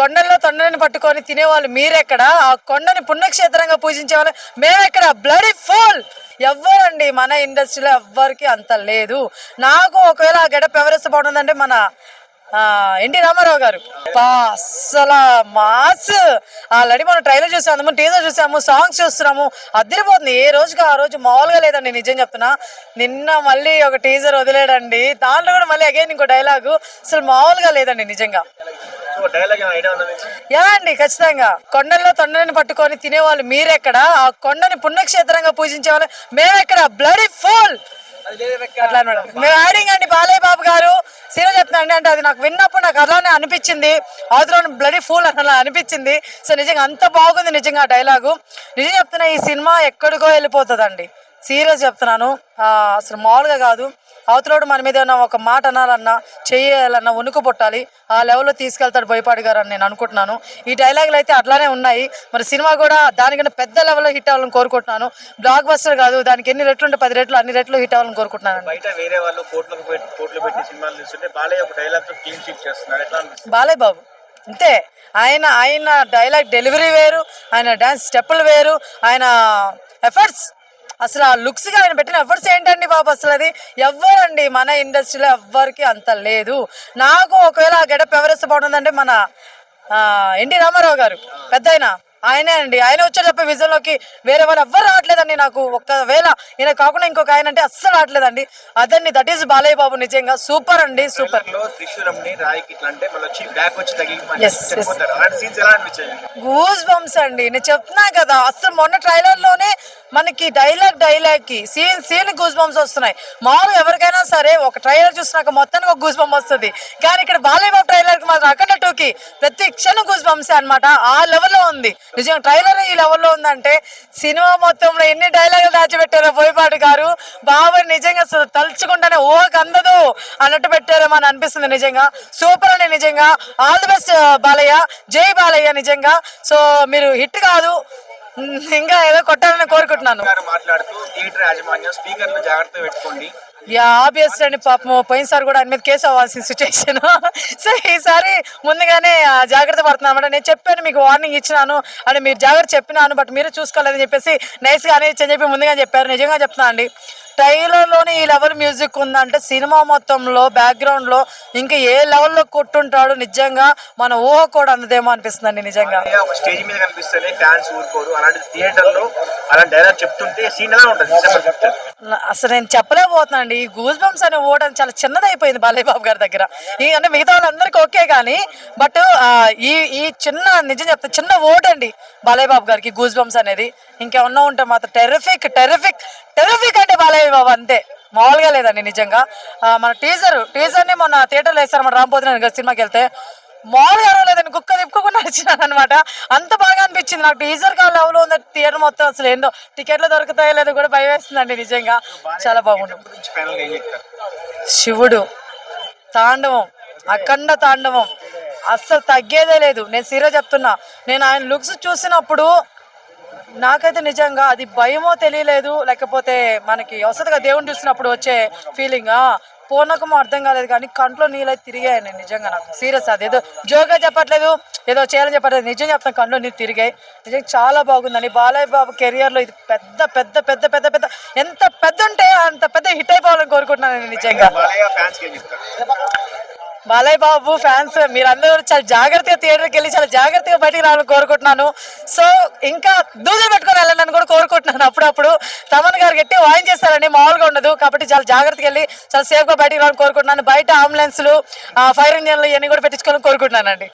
కొండల్లో తొండని పట్టుకొని తినేవాళ్ళు మీరెక్కడ, ఆ కొండని పుణ్యక్షేత్రంగా పూజించే వాళ్ళు మేమెక్కడ. బ్లడీ ఫుల్ ఎవ్వరండి మన ఇండస్ట్రీలో ఎవ్వరికి అంత లేదు. నాకు ఒకవేళ ఆ గెటప్ ఎవరేస్తే బాగుంటుందంటే మన ఎన్టీ రామారావు గారు. అసలు మాస్ ఆల్రెడీ మనం ట్రైలర్ చూసాము, టీజర్ చూసాము, సాంగ్స్ చూస్తున్నాము, అదిరిపోతుంది. ఏ రోజుకి ఆ రోజు మామూలుగా లేదండి, నిజం చెప్తున్నా. నిన్న మళ్ళీ ఒక టీజర్ వదిలేడండి, దాంట్లో కూడా మళ్ళీ అగైన్ ఇంకో డైలాగు అసలు మామూలుగా లేదండి నిజంగా. యా అండి, ఖచ్చితంగా. కొండల్లో తొండని పట్టుకొని తినేవాళ్ళు మీరెక్కడ, ఆ కొండని పుణ్యక్షేత్రంగా పూజించే వాళ్ళు మేమెక్కడ. బ్లడీ ఫుల్ అట్లా అనమాట. మేము యాడింగ్ అండి బాలయ్య బాబు గారు సీరియల్ చెప్తున్నా అండి, అంటే అది నాకు విన్నప్పుడు నాకు అలానే అనిపించింది, అవతల బ్లడీ ఫుల్ అట్లా అనిపించింది. సో నిజంగా అంత బాగుంది నిజంగా డైలాగు. నిజం చెప్తున్నా, ఈ సినిమా ఎక్కడికో వెళ్ళిపోతుందండి, సీరియస్ చెప్తున్నాను. అసలు మామూలుగా కాదు. అవతలోడు మన మీద ఏమన్నా ఒక మాట అనాలన్నా, చేయాలన్నా వణుకు పుట్టాలి. ఆ లెవెల్లో తీసుకెళ్తాడు బోయపాటి గారు అని నేను అనుకుంటున్నాను. ఈ డైలాగులు అయితే అట్లానే ఉన్నాయి. మరి సినిమా కూడా దానికన్నా పెద్ద లెవెల్లో హిట్ అవ్వాలని కోరుకుంటున్నాను. బ్లాక్ బస్టర్ కాదు, దానికి ఎన్ని రెట్లు ఉంటే 10 రెట్లు అన్ని రెట్లు హిట్ అవ్వాలని కోరుకుంటున్నాను. బాలయ్య బాబు అంతే. ఆయన ఆయన డైలాగ్ డెలివరీ వేరు, ఆయన డాన్స్ స్టెప్పులు వేరు, ఆయన ఎఫర్ట్స్, అసలు ఆ లుక్స్ గా ఆయన పెట్టిన ఎఫర్ట్స్ ఏంటండి బాబు, అసలు అది ఎవ్వరండి మన ఇండస్ట్రీలో ఎవ్వరికి అంత లేదు. నాకు ఒకవేళ ఆ గెటప్ ఎవరేస్తే బాగుంటుందంటే మన ఎన్టీ రామారావు గారు. పెద్ద ఆయనే అండి. ఆయన వచ్చారు చెప్పే విజన్ లోకి వేరే వాళ్ళు ఎవ్వరు రావట్లేదండి. నాకు ఒకవేళ ఈయన కాకుండా ఇంకొక ఆయన అంటే అస్సలు రావట్లేదండి. అదండి, దట్ ఈస్ బాలయ్య బాబు. నిజంగా సూపర్ అండి, సూపర్. గూస్ బంప్స్ అండి, నేను చెప్తున్నా కదా. అసలు మొన్న ట్రైలర్ లోనే మనకి డైలాగ్ కి సీన్ గూస్ బంప్స్ వస్తున్నాయి. మామూలుగా ఎవరికైనా సరే ఒక ట్రైలర్ చూసినాక మొత్తానికి ఒక గూస్ బంప్ వస్తుంది, కానీ ఇక్కడ బాలయ్య బాబు ట్రైలర్ కి మాత్రం అక్కడ టూకి ప్రతి క్షణం గూస్ బంప్స్ అనమాట. ఆ లెవెల్లో ఉంది నిజంగా. ట్రైలర్ ఈ లెవెల్లో ఉందంటే సినిమా మొత్తంలో ఎన్ని డైలాగులు దాచిపెట్టారో బోయపాటి గారు. బాబు నిజంగా తలుచుకుంటానే ఓ అందదు అన్నట్టు పెట్టారేమో అని అనిపిస్తుంది నిజంగా. సూపర్ అండి నిజంగా. ఆల్ ది బెస్ట్ బాలయ్య, జై బాలయ్య నిజంగా. సో మీరు హిట్ కాదు, ఇంకా ఏదో కొట్టాలని కోరుకుంటున్నాను. ఆబ్వియస్ అండి, పాపం పోయినసారి కూడా ఆయన మీద కేసు అవ్వాల్సిన సిచ్యువేషన్. సో ఈసారి ముందుగానే జాగ్రత్త పడుతున్నాను అనమాట. నేను చెప్పాను, మీకు వార్నింగ్ ఇచ్చినాను అంటే మీరు జాగ్రత్త చెప్పినాను, బట్ మీరు చూసుకోలేదని చెప్పేసి నైస్గా అనేది అని చెప్పి ముందుగా చెప్పారు. నిజంగా చెప్తున్నా అండి, ట్రైలర్లోని ఈ లెవెల్ మ్యూజిక్ ఉందంటే సినిమా మొత్తంలో బ్యాక్గ్రౌండ్లో ఇంకా ఏ లెవెల్లో కొట్టుంటాడు నిజంగా. మన ఊహ కూడా అందదేమో అనిపిస్తుందండి నిజంగా. స్టేజ్ మీద కనిపిస్తేనే ఫ్యాన్స్ ఊరుకోరు, అలాంటి థియేటర్ లో అలా డైలాగ్ చెప్తుంటే సీన్ ఎలా ఉంటుంది? అసలు నేను చెప్పలేకపోతున్నా అండి. ఈ గూస్ బంప్స్ అనే ఓడని చాలా చిన్నది అయిపోయింది బాలయ్య బాబు గారి దగ్గర. ఈ అంటే మిగతా వాళ్ళందరికీ ఓకే కానీ, బట్ ఈ చిన్న నిజం చెప్తే చిన్న ఓట్ అండి బాలయ్య బాబు గారికి గూస్ బంప్స్ అనేది. ఇంకేమన్నా ఉంటే మాత్రం టెర్రిఫిక్ టెర్రిఫిక్ టెర్రిఫిక్ అంటే బాలయ్య బాబు అంతే, మామూలుగా లేదండి నిజంగా. మన టీజర్ని మొన్న థియేటర్లో వేస్తారు మన రాంపోతున్న సినిమాకి వెళ్తే, మామూలుగా లేదని కుక్క తిప్పుకోకుండా వచ్చినాను అనమాట. అంత బాగా అనిపించింది నాకు. టీజర్ కా లెవెల్లో ఉంది థియేటర్ మొత్తం. అసలు ఏందో టికెట్లు దొరుకుతాయో లేదో కూడా భయం వేస్తుందండి నిజంగా. చాలా బాగుంది. శివుడు తాండవం, అఖండ తాండవం, అస్సలు తగ్గేదే లేదు. నేను సీరియస్ చెప్తున్నా, నేను ఆయన లుక్స్ చూసినప్పుడు నాకైతే నిజంగా అది భయమో తెలియలేదు, లేకపోతే మనకి వసతిగా దేవుని చూసినప్పుడు వచ్చే ఫీలింగ్ పూర్ణకమో అర్థం కాలేదు, కానీ కంట్లో నీళ్ళైతే తిరిగాయండి నిజంగా. నాకు సీరియస్, అది ఏదో జోగా చెప్పట్లేదు, ఏదో చేయాలని చెప్పట్లేదు, నిజం చెప్తాను, కంట్లో నీళ్ళు తిరిగాయి నిజంగా. చాలా బాగుందండి. బాలయ్య బాబు కెరియర్లో ఇది పెద్ద పెద్ద పెద్ద పెద్ద పెద్ద ఎంత పెద్ద ఉంటే అంత పెద్ద హిట్ అయిపోవాలని కోరుకుంటున్నాను నిజంగా. బాలయ్య బాబు ఫ్యాన్స్ మీరందరూ చాలా జాగ్రత్తగా థియేటర్కి వెళ్ళి చాలా జాగ్రత్తగా బయటికి రావాలని కోరుకుంటున్నాను. సో ఇంకా దూదులు పెట్టుకొని వెళ్ళండి కూడా కోరుకుంటున్నాను. అప్పుడప్పుడు తమన్ గారు గట్టి వాయించేస్తారని మామూలుగా ఉండదు, కాబట్టి చాలా జాగ్రత్తగా వెళ్ళి చాలా సేఫ్గా బయటికి రావాలని కోరుకుంటున్నాను. బయట అంబులెన్స్లు, ఫైర్ ఇంజన్లు ఇవన్నీ కూడా పెట్టించుకోవాలని కోరుకుంటున్నానండి.